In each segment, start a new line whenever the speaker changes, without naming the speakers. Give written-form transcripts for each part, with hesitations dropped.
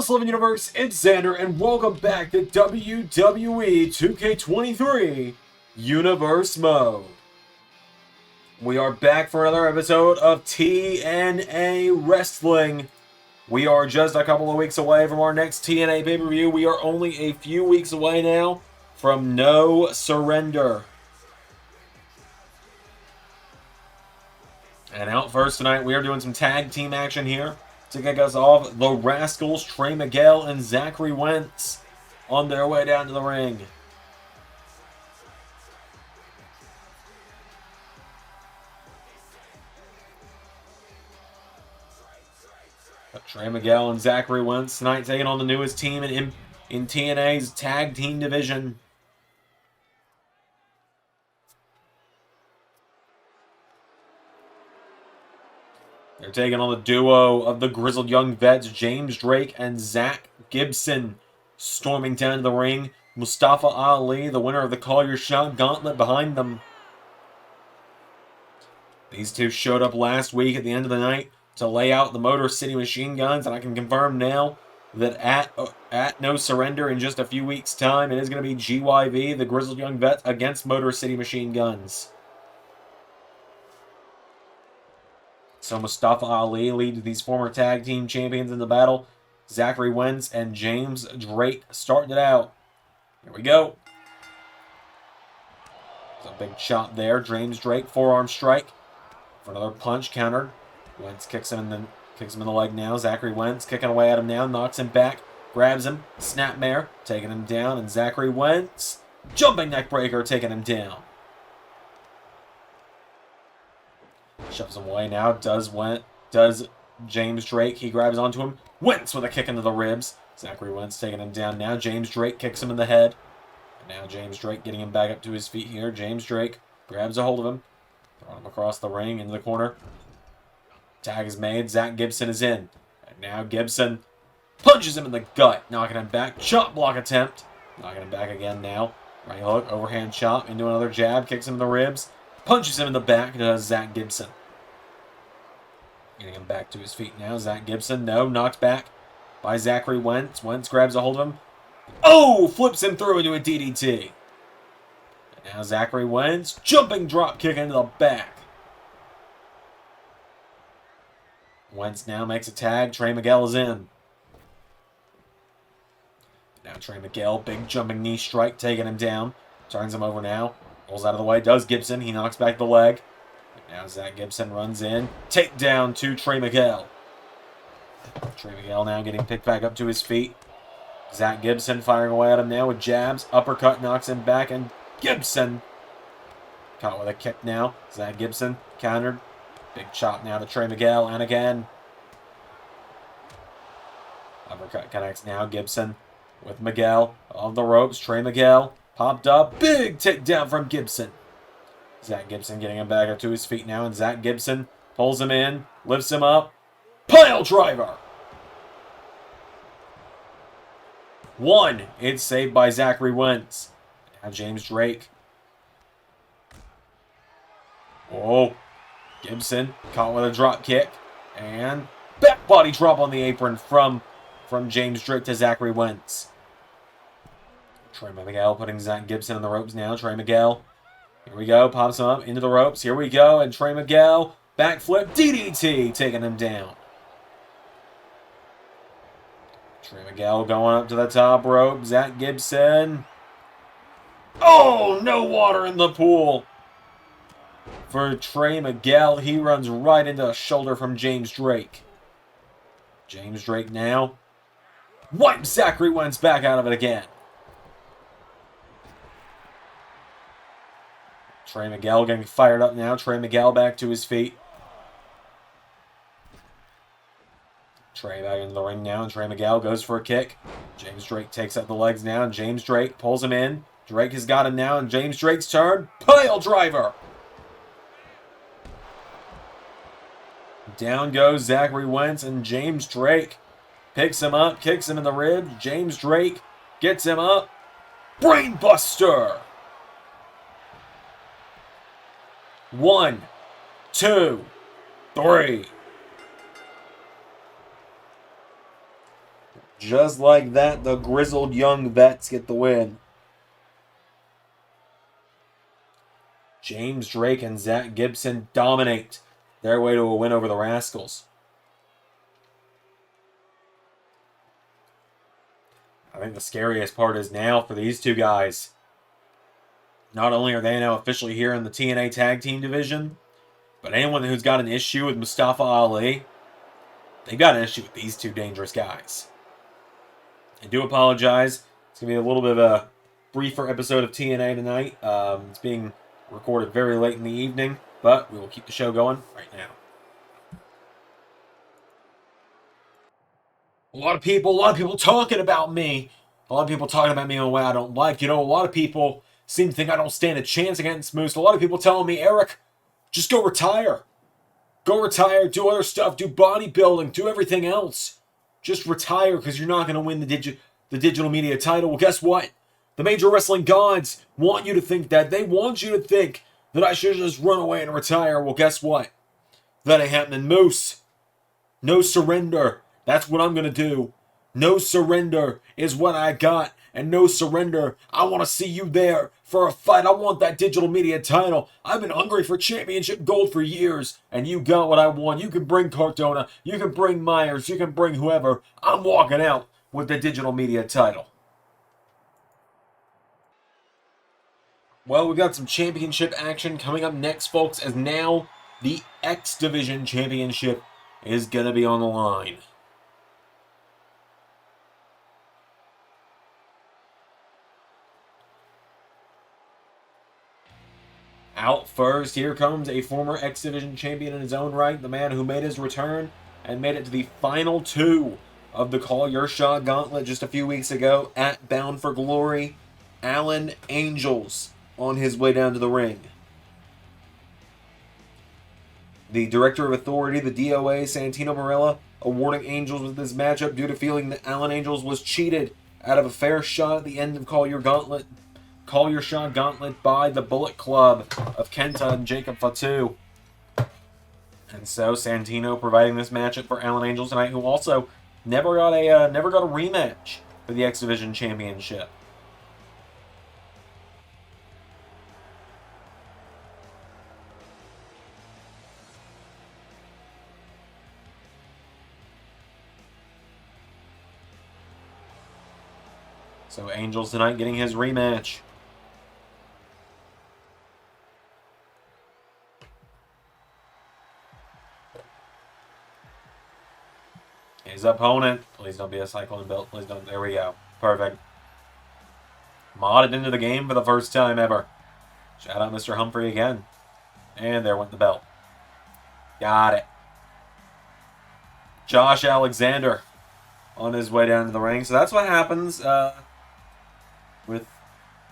What's Living Universe? It's Xander, and welcome back to WWE 2K23 Universe Mode. We are back for another episode of TNA Wrestling. We are just a couple of weeks away from our next TNA pay-per-view. We are only a few weeks away now from No Surrender. And out first tonight, we are doing some tag team action here. To kick us off, the Rascals, Trey Miguel and Zachary Wentz on their way down to the ring. Trey Miguel and Zachary Wentz tonight taking on the newest team in TNA's tag team division. They're taking on the duo of the Grizzled Young Vets, James Drake and Zach Gibson. Storming down to the ring, Mustafa Ali, the winner of the Call Your Shot Gauntlet, behind them. These two showed up last week at the end of the night to lay out the Motor City Machine Guns, and I can confirm now that at No Surrender in just a few weeks' time, it is going to be GYV, the Grizzled Young Vets, against Motor City Machine Guns. So Mustafa Ali leads these former tag team champions in the battle. Zachary Wentz and James Drake starting it out. Here we go. There's a big chop there. James Drake, forearm strike. For another punch, countered. Wentz kicks him in the leg now. Zachary Wentz kicking away at him now. Knocks him back. Grabs him. Snapmare. Taking him down. And Zachary Wentz, jumping neck breaker, taking him down. Shoves him away now. Does James Drake. He grabs onto him. Wentz with a kick into the ribs. Zachary Wentz taking him down now. James Drake kicks him in the head. And now James Drake getting him back up to his feet here. James Drake grabs a hold of him. Throwing him across the ring into the corner. Tag is made. Zach Gibson is in. And now Gibson punches him in the gut. Knocking him back. Chop block attempt. Knocking him back again now. Right hook. Overhand chop into another jab. Kicks him in the ribs. Punches him in the back. Does Zach Gibson. Getting him back to his feet now. Zach Gibson, no, knocked back by Zachary Wentz. Wentz grabs a hold of him. Oh, flips him through into a DDT. And now Zachary Wentz, jumping drop kick into the back. Wentz now makes a tag. Trey Miguel is in. Now Trey Miguel, big jumping knee strike, taking him down. Turns him over now. Rolls out of the way. Does Gibson. He knocks back the leg. Now Zach Gibson runs in. Takedown to Trey Miguel. Trey Miguel now getting picked back up to his feet. Zach Gibson firing away at him now with jabs. Uppercut knocks him back, and Gibson caught with a kick now. Zach Gibson countered. Big chop now to Trey Miguel, and again. Uppercut connects now. Gibson with Miguel on the ropes. Trey Miguel popped up. Big takedown from Gibson. Zach Gibson getting him back up to his feet now, and Zach Gibson pulls him in, lifts him up. Pile driver! One. It's saved by Zachary Wentz. Now James Drake. Oh. Gibson caught with a drop kick. And back body drop on the apron from James Drake to Zachary Wentz. Trey Miguel putting Zach Gibson on the ropes now. Trey Miguel. Here we go. Pops him up into the ropes. Here we go. And Trey Miguel. Backflip. DDT. Taking him down. Trey Miguel going up to the top rope. Zach Gibson. Oh, no water in the pool. For Trey Miguel. He runs right into a shoulder from James Drake. James Drake now wipes Zachary Wentz back out of it again. Trey Miguel getting fired up now. Trey Miguel back to his feet. Trey back into the ring now, and Trey Miguel goes for a kick. James Drake takes up the legs now, and James Drake pulls him in. Drake has got him now, and James Drake's turn. Pile driver! Down goes Zachary Wentz, and James Drake picks him up, kicks him in the ribs. James Drake gets him up. Brainbuster! 1, 2, 3. Just like that, the Grizzled Young Vets get the win. James Drake and Zach Gibson dominate their way to a win over the Rascals. I think the scariest part is now for these two guys. Not only are they now officially here in the TNA Tag Team division, but anyone who's got an issue with Mustafa Ali, they've got an issue with these two dangerous guys. I do apologize. It's going to be a little bit of a briefer episode of TNA tonight. It's being recorded very late in the evening, but we will keep the show going right now. A lot of people talking about me. A lot of people talking about me in a way I don't like. You know, a lot of people seem to think I don't stand a chance against Moose. A lot of people telling me, Eric, just go retire. Go retire, do other stuff, do bodybuilding, do everything else. Just retire because you're not going to win the digital media title. Well, guess what? The major wrestling gods want you to think that. They want you to think that I should just run away and retire. Well, guess what? That ain't happening, Moose. No surrender. That's what I'm going to do. No surrender is what I got. And no surrender. I want to see you there for a fight. I want that digital media title. I've been hungry for championship gold for years. And you got what I want. You can bring Cardona. You can bring Myers. You can bring whoever. I'm walking out with the digital media title. Well, we've got some championship action coming up next, folks, as now the X Division Championship is going to be on the line. Out first, here comes a former X Division champion in his own right, the man who made his return and made it to the final two of the Call Your Shot Gauntlet just a few weeks ago at Bound for Glory, Alan Angels on his way down to the ring. The Director of Authority, the DOA, Santino Marella, awarding Angels with this matchup due to feeling that Alan Angels was cheated out of a fair shot at the end of Call Your Shot Gauntlet by the Bullet Club of Kenta and Jacob Fatu. And so Santino providing this matchup for Alan Angels tonight, who also never got a rematch for the X Division Championship. So Angels tonight getting his rematch. His opponent, please don't be a Cyclone belt. Please don't. There we go. Perfect. Modded into the game for the first time ever. Shout out Mr. Humphrey again. And there went the belt. Got it. Josh Alexander on his way down to the ring. So that's what happens with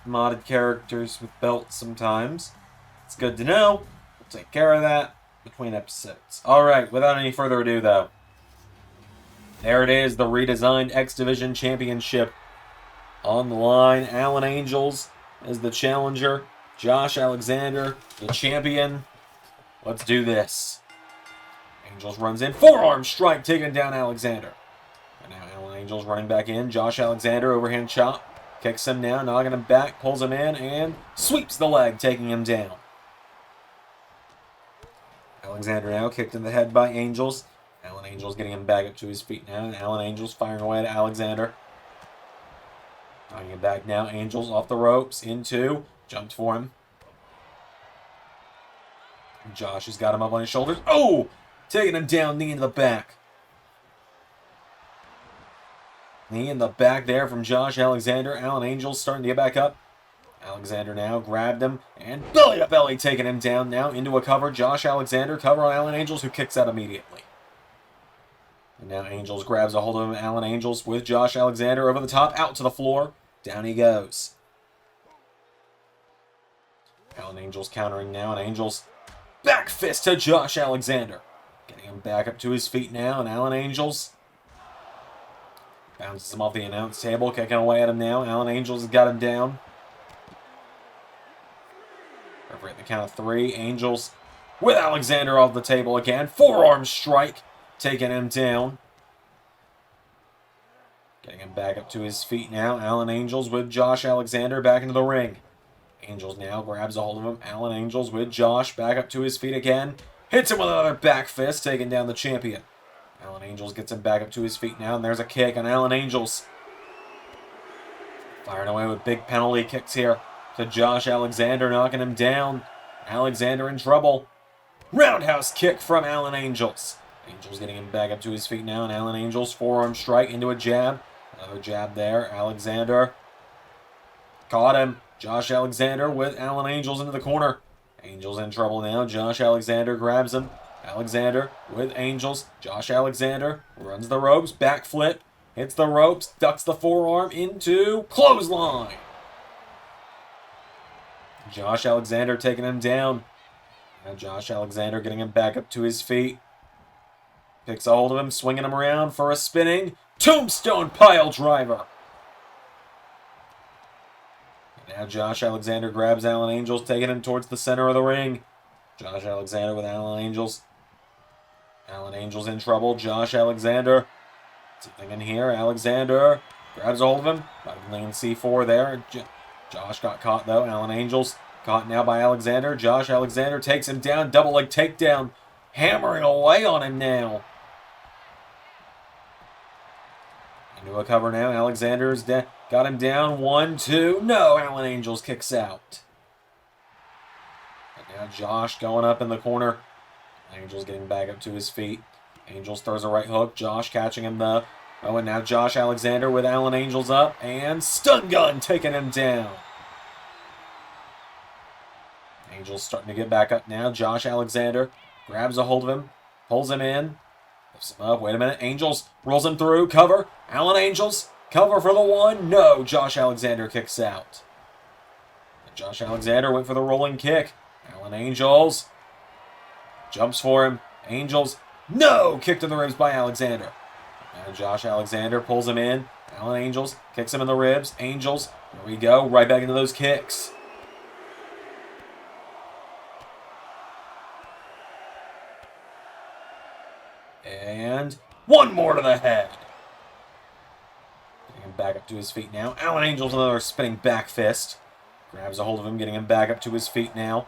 modded characters with belts sometimes. It's good to know. We'll take care of that between episodes. Alright, without any further ado though. There it is, the redesigned X Division Championship on the line. Alan Angels is the challenger. Josh Alexander, the champion. Let's do this. Angels runs in. Forearm strike, taking down Alexander. And now Alan Angels running back in. Josh Alexander, overhand chop. Kicks him now, knocking him back, pulls him in, and sweeps the leg, taking him down. Alexander now kicked in the head by Angels. Alan Angels getting him back up to his feet now. And Alan Angels firing away at Alexander. Knocking him back now. Angels off the ropes. Into. Jumped for him. Josh has got him up on his shoulders. Oh! Taking him down. Knee in the back. Knee in the back there from Josh Alexander. Alan Angels starting to get back up. Alexander now grabbed him. And belly to belly taking him down now into a cover. Josh Alexander cover on Alan Angels, who kicks out immediately. And now Angels grabs a hold of him. Alan Angels with Josh Alexander over the top, out to the floor. Down he goes. Alan Angels countering now, and Angels back fist to Josh Alexander. Getting him back up to his feet now, and Alan Angels bounces him off the announce table, kicking away at him now. Alan Angels has got him down. Referee at the count of 3. Angels with Alexander off the table again. Forearm strike. Taking him down. Getting him back up to his feet now. Alan Angels with Josh Alexander back into the ring. Angels now grabs a hold of him. Alan Angels with Josh back up to his feet again. Hits him with another back fist, taking down the champion. Alan Angels gets him back up to his feet now, and there's a kick on Alan Angels. Firing away with big penalty kicks here to Josh Alexander, knocking him down. Alexander in trouble. Roundhouse kick from Alan Angels. Angels getting him back up to his feet now, and Alan Angels forearm strike into a jab. Another jab there. Alexander caught him. Josh Alexander with Alan Angels into the corner. Angels in trouble now. Josh Alexander grabs him. Alexander with Angels. Josh Alexander runs the ropes. Backflip. Hits the ropes. Ducks the forearm into clothesline. Josh Alexander taking him down. Now Josh Alexander getting him back up to his feet. Picks a hold of him, swinging him around for a spinning tombstone pile driver. Now Josh Alexander grabs Alan Angels, taking him towards the center of the ring. Josh Alexander with Alan Angels. Alan Angels in trouble. Josh Alexander. Something in here. Alexander grabs a hold of him. Laying C4 there. Josh got caught though. Alan Angels caught now by Alexander. Josh Alexander takes him down. Double leg takedown. Hammering away on him now. Into a cover now. Alexander's got him down. 1, 2. No, Alan Angels kicks out. And now Josh going up in the corner. Angels getting back up to his feet. Angels throws a right hook. Josh catching him though. Oh, and now Josh Alexander with Alan Angels up. And stun gun taking him down. Angels starting to get back up now. Josh Alexander grabs a hold of him. Pulls him in. Lifts him up. Wait a minute. Angels rolls him through. Cover. Alan Angels. Cover for the 1. No. Josh Alexander kicks out. And Josh Alexander went for the rolling kick. Alan Angels jumps for him. Angels. No. Kick to the ribs by Alexander. Now Josh Alexander pulls him in. Alan Angels kicks him in the ribs. Angels. Here we go. Right back into those kicks. And one more to the head. Getting him back up to his feet now. Alan Angels another spinning back fist. Grabs a hold of him, getting him back up to his feet now.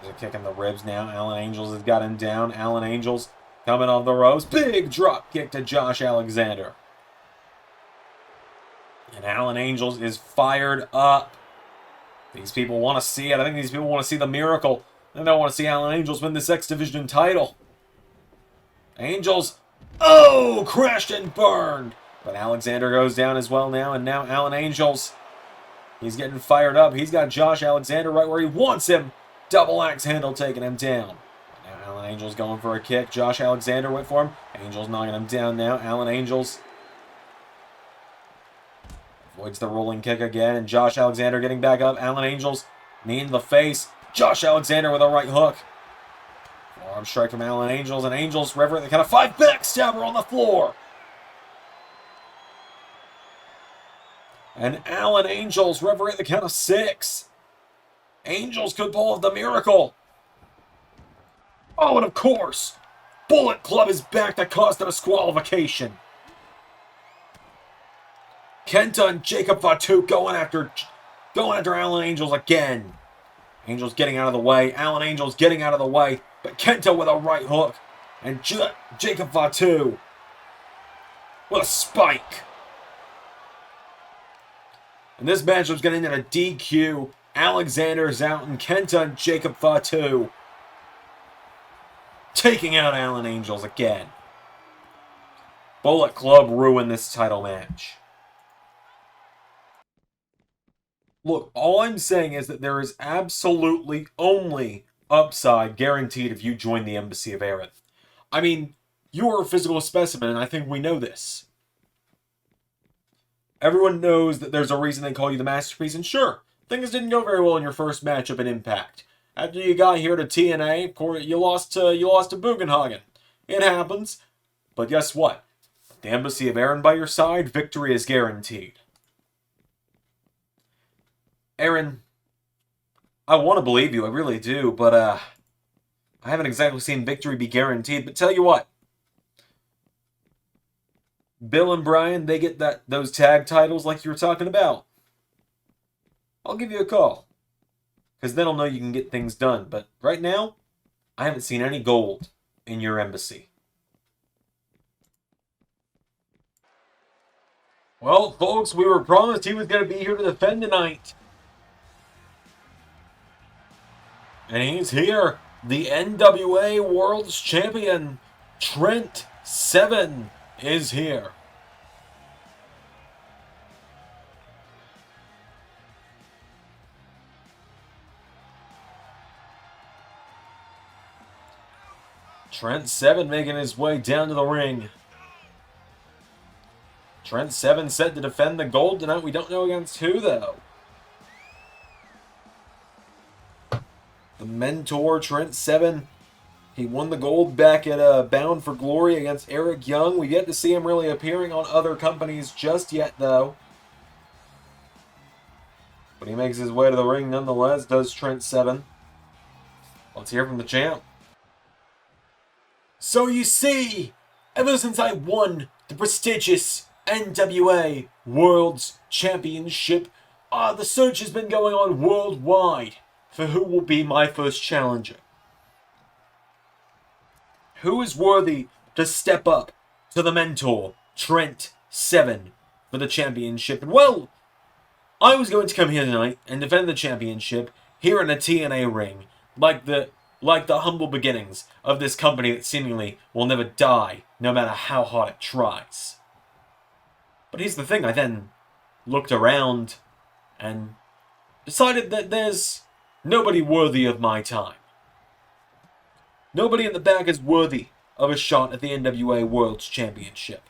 There's a kick in the ribs now. Alan Angels has got him down. Alan Angels coming off the ropes. Big drop kick to Josh Alexander. And Alan Angels is fired up. These people want to see it. I think these people want to see the miracle. They don't want to see Alan Angels win this X Division title. Angels, oh, crashed and burned. But Alexander goes down as well now, and now Alan Angels, he's getting fired up. He's got Josh Alexander right where he wants him. Double axe handle taking him down. Now Alan Angels going for a kick. Josh Alexander went for him. Angels knocking him down now. Alan Angels avoids the rolling kick again, and Josh Alexander getting back up. Alan Angels, knee in the face. Josh Alexander with a right hook. Forearm strike from Alan Angels, and Angels River at the count of 5. Backstabber on the floor. And Alan Angels River at the count of 6. Angels could pull off the miracle. Oh, and of course, Bullet Club is back to cause the disqualification. Kenta and Jacob Fatu going after Alan Angels again. Angels getting out of the way. Alan Angels getting out of the way. But Kenta with a right hook. And Jacob Fatu with a spike. And this matchup's going to end in a DQ. Alexander's out and Kenta and Jacob Fatu taking out Alan Angels again. Bullet Club ruined this title match. Look, all I'm saying is that there is absolutely only upside guaranteed if you join the Embassy of Aerith. I mean, you are a physical specimen, and I think we know this. Everyone knows that there's a reason they call you the Masterpiece, and sure, things didn't go very well in your first matchup in Impact. After you got here to TNA, of course, you lost to Bugenhagen. It happens. But guess what? With the Embassy of Aaron by your side, victory is guaranteed. Aaron, I want to believe you, I really do, but I haven't exactly seen victory be guaranteed. But tell you what, Bill and Brian, they get those tag titles like you were talking about, I'll give you a call. Because then I'll know you can get things done. But right now, I haven't seen any gold in your embassy. Well, folks, we were promised he was going to be here to defend tonight. And he's here. The NWA World's Champion, Trent Seven, is here. Trent Seven making his way down to the ring. Trent Seven set to defend the gold tonight. We don't know against who, though. The mentor, Trent Seven, he won the gold back at Bound for Glory against Eric Young. We've yet to see him really appearing on other companies just yet, though. But he makes his way to the ring nonetheless, does Trent Seven. Let's hear from the champ. So you see, ever since I won the prestigious NWA World's Championship, the search has been going on worldwide for who will be my first challenger. Who is worthy to step up to the mentor, Trent Seven, for the championship? And well, I was going to come here tonight and defend the championship here in a TNA ring, like the humble beginnings of this company that seemingly will never die, no matter how hard it tries. But here's the thing, I then looked around and decided that there's nobody worthy of my time. Nobody in the back is worthy of a shot at the NWA World's Championship.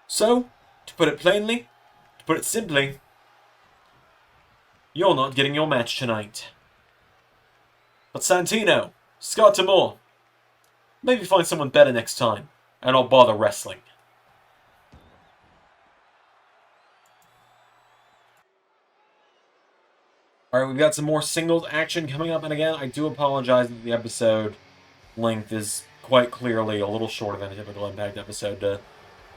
So, to put it plainly, to put it simply, you're not getting your match tonight. But Santino, Scott D'Amore, maybe find someone better next time, and I'll bother wrestling. Alright, we've got some more singles action coming up, and again, I do apologize that the episode length is quite clearly a little shorter than a typical Impact episode. To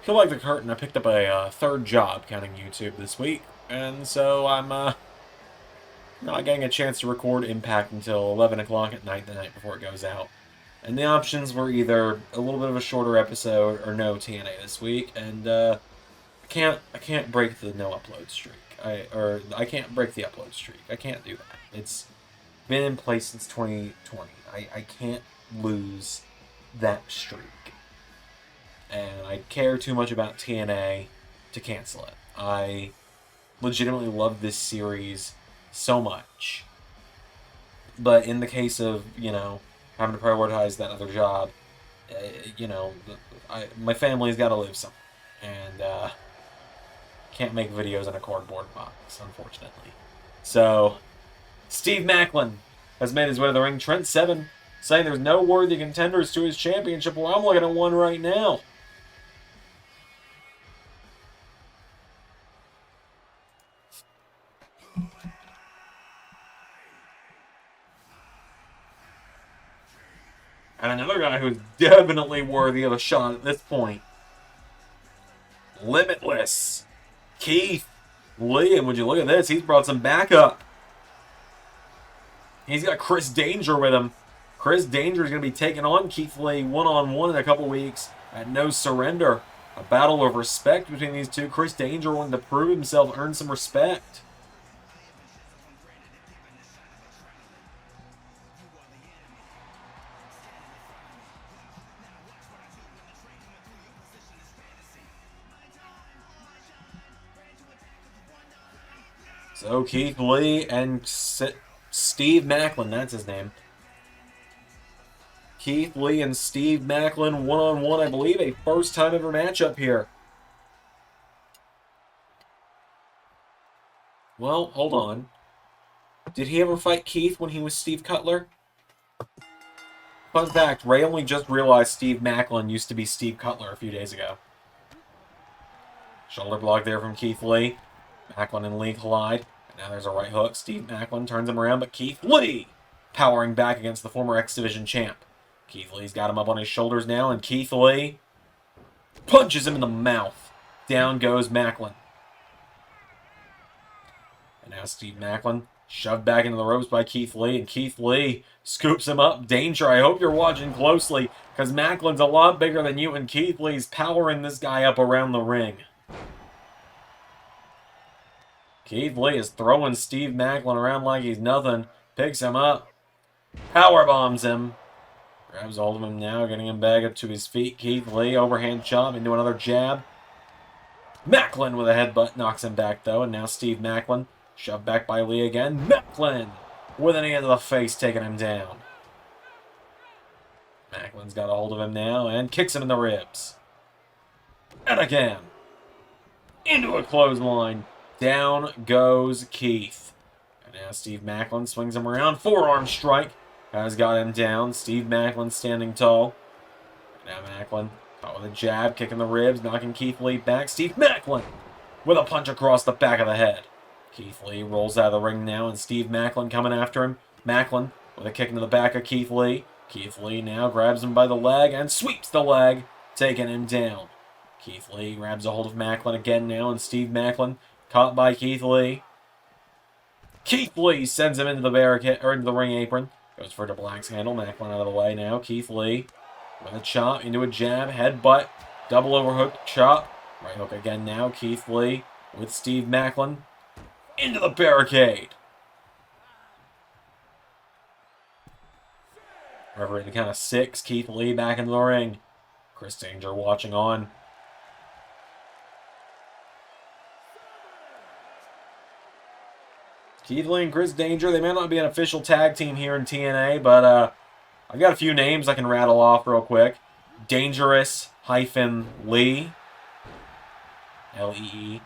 peel back the curtain, I picked up a third job, counting YouTube, this week, and so I'm not getting a chance to record Impact until 11 o'clock at night, the night before it goes out. And the options were either a little bit of a shorter episode or no TNA this week, and I can't break the no upload streak. I can't break the upload streak. I can't do that. It's been in place since 2020. I can't lose that streak. And I care too much about TNA to cancel it. I legitimately love this series so much. But in the case of, having to prioritize that other job, my family's got to live somewhere. And, can't make videos in a cardboard box, unfortunately. So, Steve Maclin has made his way to the ring. Trent Seven saying there's no worthy contenders to his championship. Well, I'm looking at one right now. And another guy who's definitely worthy of a shot at this point. Limitless Keith Lee, and would you look at this? He's brought some backup. He's got Chris Danger with him. Chris Danger is going to be taking on Keith Lee one-on-one in a couple weeks at No Surrender. A battle of respect between these two. Chris Danger wanting to prove himself, earn some respect. So Keith Lee and Steve Maclin, that's his name. Keith Lee and Steve Maclin one-on-one, I believe, a first-time ever matchup here. Well, hold on. Did he ever fight Keith when he was Steve Cutler? Fun fact, Ray only just realized Steve Maclin used to be Steve Cutler a few days ago. Shoulder block there from Keith Lee. Maclin and Lee collide. And now there's a right hook. Steve Maclin turns him around, but Keith Lee powering back against the former X Division champ. Keith Lee's got him up on his shoulders now, and Keith Lee punches him in the mouth. Down goes Macklin. And now Steve Maclin shoved back into the ropes by Keith Lee, and Keith Lee scoops him up. Danger, I hope you're watching closely, because Macklin's a lot bigger than you, and Keith Lee's powering this guy up around the ring. Keith Lee is throwing Steve Maclin around like he's nothing. Picks him up. Power bombs him. Grabs hold of him now, getting him back up to his feet. Keith Lee, overhand chop into another jab. Macklin with a headbutt knocks him back, though, and now Steve Maclin shoved back by Lee again. Macklin with an knee to the face, taking him down. Macklin's got a hold of him now and kicks him in the ribs. And again. Into a clothesline. Down goes Keith. And now Steve Maclin swings him around. Forearm strike. Has got him down. Steve Maclin standing tall. And now Macklin caught with a jab, kicking the ribs, knocking Keith Lee back. Steve Maclin with a punch across the back of the head. Keith Lee rolls out of the ring now, and Steve Maclin coming after him. Macklin with a kick into the back of Keith Lee. Keith Lee now grabs him by the leg and sweeps the leg, taking him down. Keith Lee grabs a hold of Macklin again now, and Steve Maclin caught by Keith Lee. Keith Lee sends him into the barricade or into the ring apron. Goes for the black's handle. Macklin out of the way now. Keith Lee with a chop into a jab, headbutt, double overhook chop. Right hook again now. Keith Lee with Steve Maclin into the barricade. Referee at the count of 6. Keith Lee back into the ring. Chris Danger watching on. Keith Lee and Chris Danger, they may not be an official tag team here in TNA, but I've got a few names I can rattle off real quick. Dangerous-Lee. L-E-E.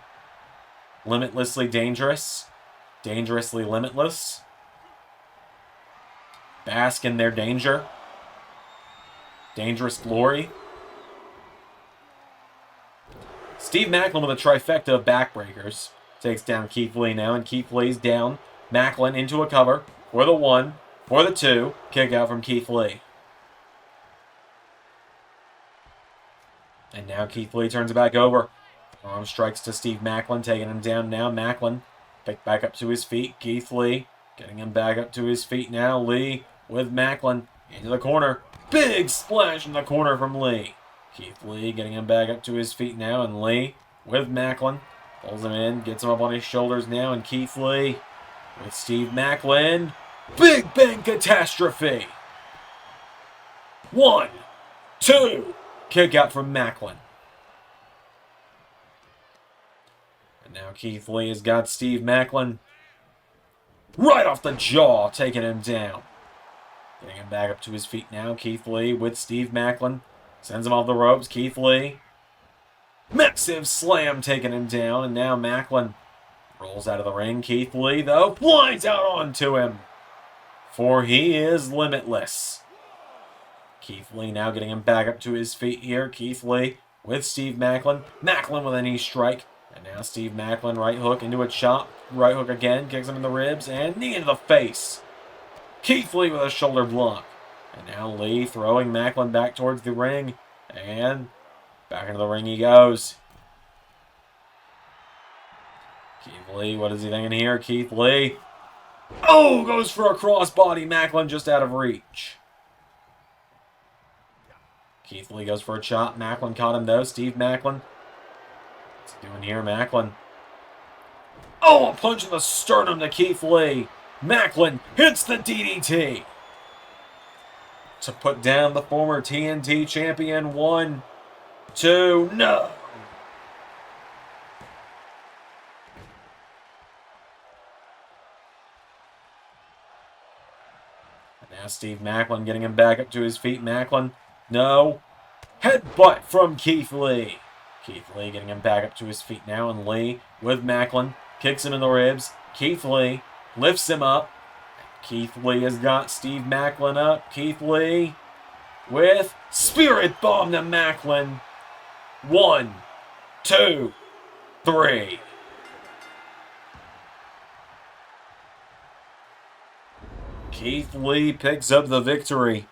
Limitlessly Dangerous. Dangerously Limitless. Bask in Their Danger. Dangerous Glory. Steve Maclin with a trifecta of backbreakers. Takes down Keith Lee now, and Keith Lee's down. Macklin into a cover for the 1, for the 2. Kick out from Keith Lee. And now Keith Lee turns it back over. Arm strikes to Steve Maclin, taking him down now. Macklin picked back up to his feet. Keith Lee getting him back up to his feet now. Lee with Macklin into the corner. Big splash in the corner from Lee. Keith Lee getting him back up to his feet now, and Lee with Macklin. Pulls him in, gets him up on his shoulders now, and Keith Lee with Steve Maclin. Big Bang Catastrophe. 1, 2. Kick out from Macklin. And now Keith Lee has got Steve Maclin right off the jaw, taking him down. Getting him back up to his feet now. Keith Lee with Steve Maclin. Sends him off the ropes. Keith Lee. Massive slam taking him down, and now Macklin rolls out of the ring. Keith Lee, though, flies out onto him, for he is limitless. Keith Lee now getting him back up to his feet here. Keith Lee with Steve Maclin. Macklin with a knee strike, and now Steve Maclin right hook into a chop. Right hook again, kicks him in the ribs, and knee into the face. Keith Lee with a shoulder block. And now Lee throwing Macklin back towards the ring, and back into the ring he goes. Keith Lee, what is he thinking here? Keith Lee. Oh, goes for a crossbody. Macklin just out of reach. Keith Lee goes for a chop. Macklin caught him though. Steve Maclin. What's he doing here? Macklin. Oh, a punch in the sternum to Keith Lee. Macklin hits the DDT to put down the former TNT champion. 1, 2, no. And now Steve Maclin getting him back up to his feet. Macklin, no. Headbutt from Keith Lee. Keith Lee getting him back up to his feet now, and Lee with Macklin kicks him in the ribs. Keith Lee lifts him up. Keith Lee has got Steve Maclin up. Keith Lee with Spirit Bomb to Macklin. 1, 2, 3. Keith Lee picks up the victory.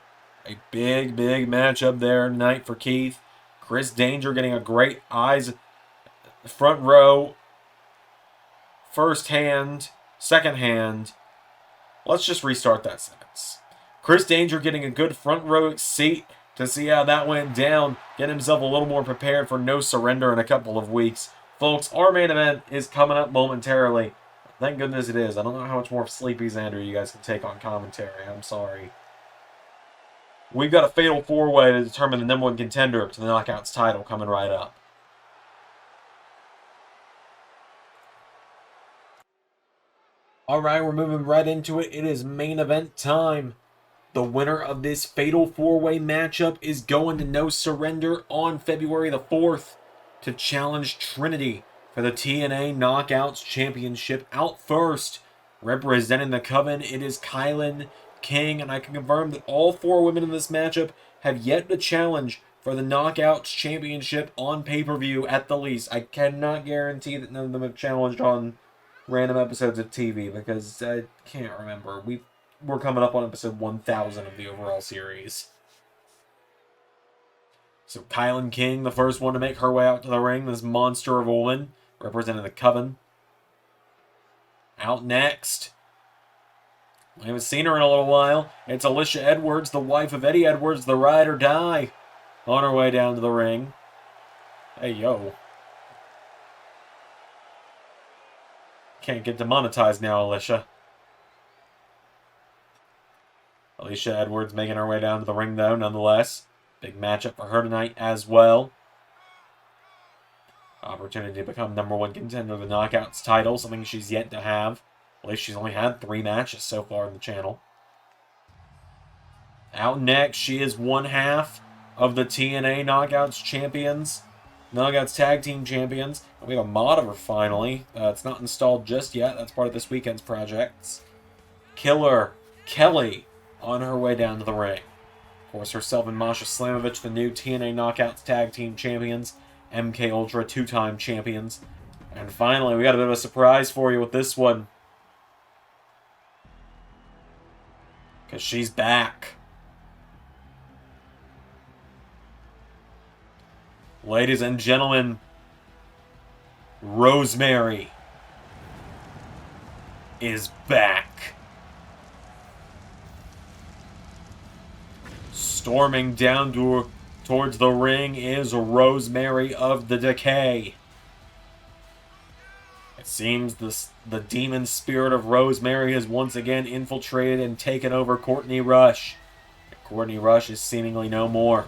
A big, big matchup there tonight for Keith. Chris Danger getting a great eyes, front row, first hand, second hand. Let's just restart that sentence. Chris Danger getting a good front row seat to see how that went down. Get himself a little more prepared for No Surrender in a couple of weeks. Folks, our main event is coming up momentarily. Thank goodness it is. I don't know how much more Sleepy Xander you guys can take on commentary. I'm sorry. We've got a fatal four-way to determine the #1 contender to the Knockouts title coming right up. All right, we're moving right into it. It is main event time. The winner of this fatal four-way matchup is going to No Surrender on February the 4th to challenge Trinity for the TNA Knockouts Championship. Out first, representing the Coven, it is Kylan King, and I can confirm that all 4 women in this matchup have yet to challenge for the Knockouts Championship on pay-per-view at the least. I cannot guarantee that none of them have challenged on random episodes of TV because I can't remember. We're coming up on episode 1000 of the overall series. So Kylan King, the first one to make her way out to the ring, this monster of a woman, representing the Coven. Out next, we haven't seen her in a little while. It's Alicia Edwards, the wife of Eddie Edwards, the ride or die, on her way down to the ring. Hey, yo. Can't get demonetized now, Alicia. Alicia Edwards making her way down to the ring, though, nonetheless. Big matchup for her tonight as well. Opportunity to become #1 contender of the Knockouts title, something she's yet to have. At least she's only had 3 matches so far on the channel. Out next, she is one half of the TNA Knockouts champions. Knockouts Tag Team Champions. We have a mod of her finally. It's not installed just yet. That's part of this weekend's projects. Killer Kelly on her way down to the ring. Of course, herself and Masha Slamovich, the new TNA Knockouts Tag Team Champions. MK Ultra 2-time champions. And finally, we got a bit of a surprise for you with this one. Because she's back. Ladies and gentlemen, Rosemary is back. Storming down towards the ring is Rosemary of the Decay. It seems the demon spirit of Rosemary has once again infiltrated and taken over Courtney Rush. Courtney Rush is seemingly no more.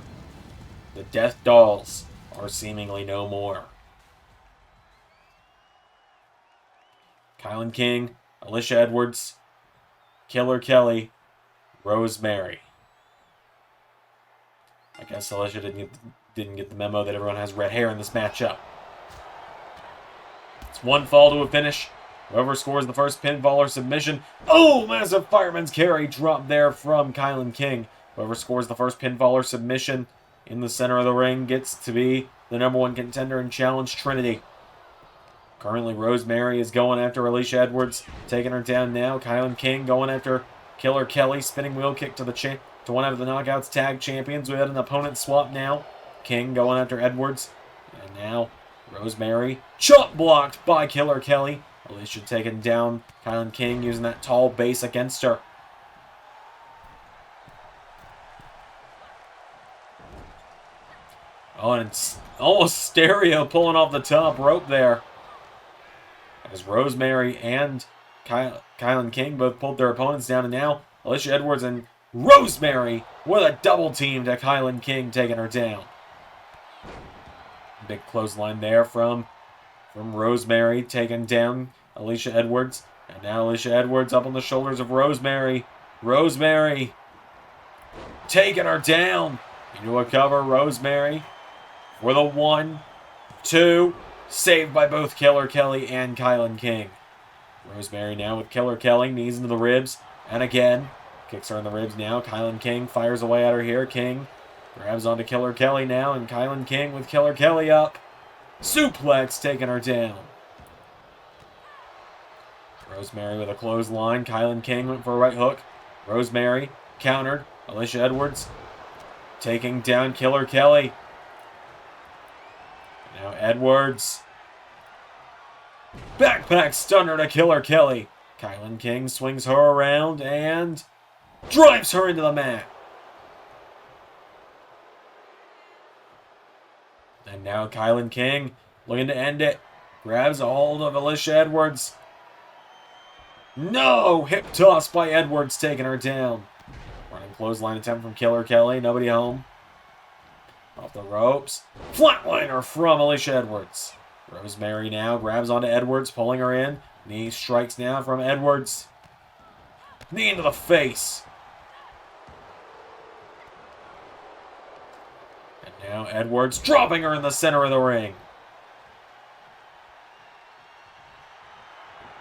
The Death Dolls are seemingly no more. Kylan King, Alicia Edwards, Killer Kelly, Rosemary. I guess Alicia didn't get the memo that everyone has red hair in this matchup. It's one fall to a finish. Whoever scores the first pinfall or submission. Oh, massive fireman's carry drop there from Kylan King. Whoever scores the first pinfall or submission in the center of the ring gets to be the #1 contender and challenge Trinity. Currently, Rosemary is going after Alicia Edwards, taking her down now. Kylan King going after Killer Kelly, spinning wheel kick to one of the Knockouts Tag Champions. We had an opponent swap now. King going after Edwards. And now Rosemary chop blocked by Killer Kelly. Alicia taking down Kylan King using that tall base against her. Oh, and it's almost stereo pulling off the top rope there. As Rosemary and Kylan King both pulled their opponents down, and now Alicia Edwards and Rosemary with a double team to Kylan King, taking her down. Big clothesline there from Rosemary, taking down Alicia Edwards. And now Alicia Edwards up on the shoulders of Rosemary. Rosemary taking her down into a cover. Rosemary for the 1, 2, saved by both Killer Kelly and Kylan King. Rosemary now with Killer Kelly, knees into the ribs, and again, kicks her in the ribs now. Kylan King fires away at her here. King grabs onto Killer Kelly now, and Kylan King with Killer Kelly up. Suplex taking her down. Rosemary with a clothesline. Kylan King went for a right hook. Rosemary countered. Alicia Edwards taking down Killer Kelly. Edwards. Backpack stunner to Killer Kelly. Kylan King swings her around and drives her into the mat. And now Kylan King looking to end it. Grabs a hold of Alicia Edwards. No! Hip toss by Edwards, taking her down. Running clothesline attempt from Killer Kelly. Nobody home. Off the ropes. Flatliner from Alicia Edwards. Rosemary now grabs onto Edwards, pulling her in. Knee strikes now from Edwards. Knee into the face. And now Edwards dropping her in the center of the ring.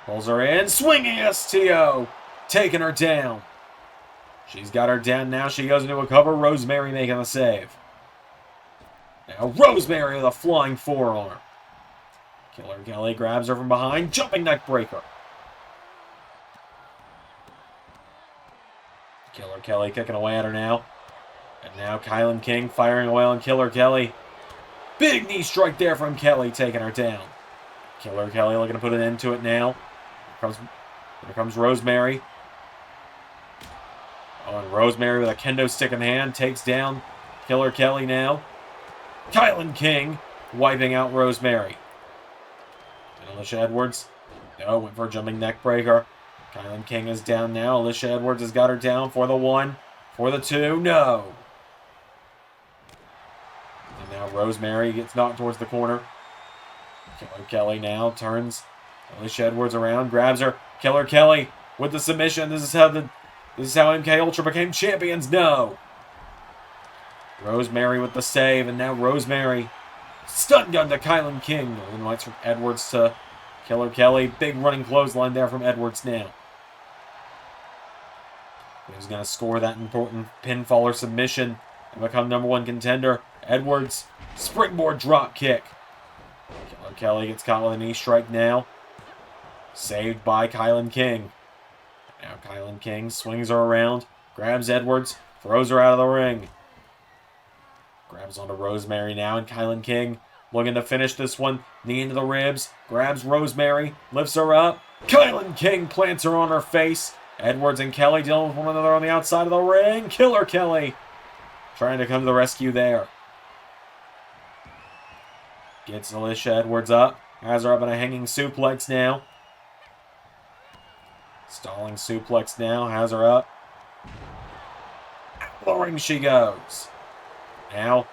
Pulls her in, swinging STO, taking her down. She's got her down now. She goes into a cover. Rosemary making the save. Now Rosemary with a flying forearm. Killer Kelly grabs her from behind, jumping neck breaker. Killer Kelly kicking away at her now. And now Kylan King firing away on Killer Kelly. Big knee strike there from Kelly, taking her down. Killer Kelly looking to put an end to it now. Here comes Rosemary. Oh, and Rosemary with a kendo stick in hand takes down Killer Kelly now. Kylan King wiping out Rosemary. And Alicia Edwards, no, went for a jumping neck breaker. Kylan King is down now. Alicia Edwards has got her down for the 1, for the 2, no. And now Rosemary gets knocked towards the corner. Killer Kelly now turns Alicia Edwards around, grabs her. Killer Kelly with the submission. This is how MK Ultra became champions. No. Rosemary with the save, and now Rosemary stun gun to Kylan King. Northern Lights from Edwards to Killer Kelly. Big running clothesline there from Edwards now. Who's going to score that important pinfall or submission and become #1 contender? Edwards, springboard drop kick. Killer Kelly gets caught with a knee strike now. Saved by Kylan King. Now Kylan King swings her around, grabs Edwards, throws her out of the ring. Grabs onto Rosemary now, and Kylan King looking to finish this one. Knee into the ribs, grabs Rosemary, lifts her up. Kylan King plants her on her face. Edwards and Kelly dealing with one another on the outside of the ring. Killer Kelly trying to come to the rescue there. Gets Alicia Edwards up. Has her up in a hanging suplex now. Stalling suplex now. Has her up. Out the ring she goes. Now,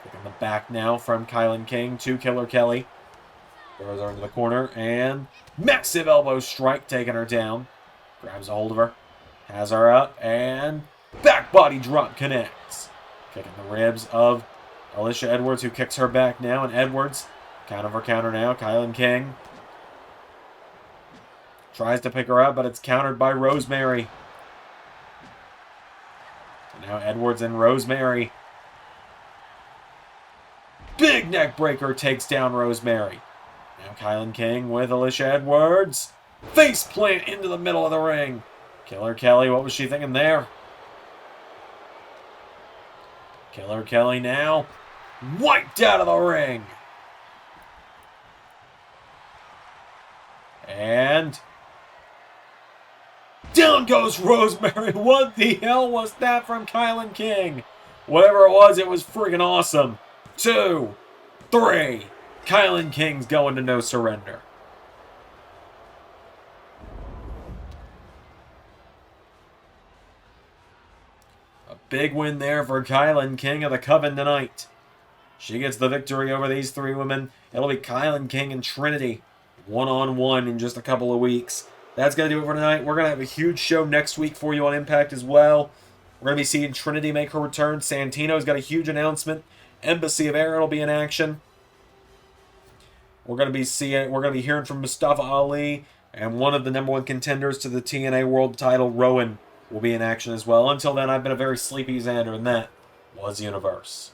kicking the back now from Kylan King to Killer Kelly. Throws her into the corner. And massive elbow strike taking her down. Grabs a hold of her. Has her up. And back body drop connects. Kicking the ribs of Alicia Edwards, who kicks her back now. And Edwards, counter for counter now. Kylan King tries to pick her up, but it's countered by Rosemary. And now Edwards and Rosemary. Big neck breaker takes down Rosemary. Now Kylan King with Alicia Edwards. Face plant into the middle of the ring. Killer Kelly, what was she thinking there? Killer Kelly now wiped out of the ring. And down goes Rosemary. What the hell was that from Kylan King? Whatever it was freaking awesome. 2, 3. Kylan King's going to no surrender. A big win there for Kylan King of the Coven tonight. She gets the victory over these 3 women. It'll be Kylan King and Trinity one-on-one in just a couple of weeks. That's going to do it for tonight. We're going to have a huge show next week for you on Impact as well. We're going to be seeing Trinity make her return. Santino's got a huge announcement. Embassy of Air will be in action. We're going to be hearing from Mustafa Ali, and one of the #1 contenders to the TNA World Title, Rowan, will be in action as well. Until then, I've been a very sleepy Xander, and that was Universe.